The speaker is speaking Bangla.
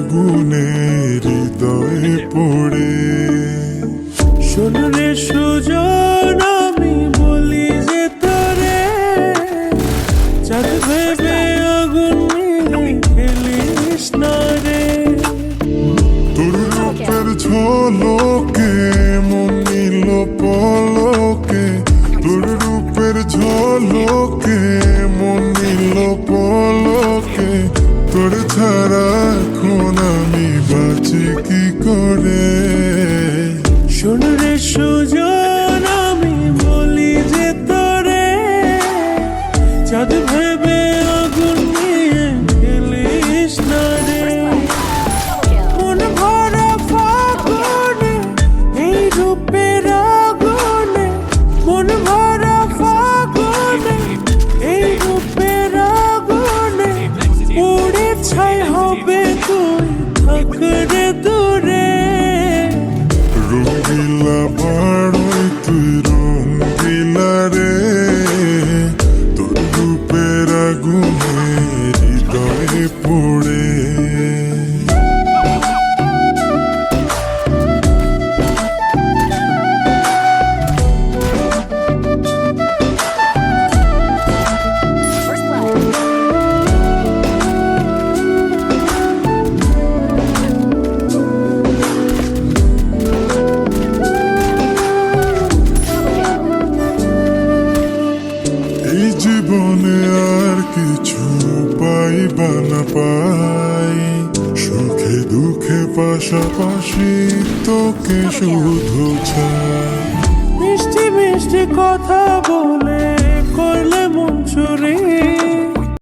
আগুনে হৃদয়ে পড়ে। শোন রে সুজন, আমি বলি যে তোরে, চাঁদ ভেবে আগুন নিয়ে খেলিস না রে। তোর রূপের ঝলকে মন নিল পলকে, তোর রূপের ঝলকে মন নিল পলকে। তোর ছাড়া এখন আমি বাঁচি কি করে। শোন রে সুজন, আমি বলি যে তোরে, চাঁদ ভেবে আগুন নিয়ে খেলিস না রে। মন ভরা ফাগুনে এই রূপের আগুনে, মন ভরা ফাগুনে এই রূপের আগুনে, পুড়ে ছাই হবে তুই থাক রে দূরে। রঙ্গিলা বাড়ই তুই রঙ্গিলা রে, তোর রূপের আগুনে হৃদয়ে পড়ে। এই জীবনে আর কিছু পাইবা না পাই, সুখে দুঃখে পাশাপাশি তোকে শুধু চাই। মিষ্টি মিষ্টি কথা বলে করলে মন চুরি,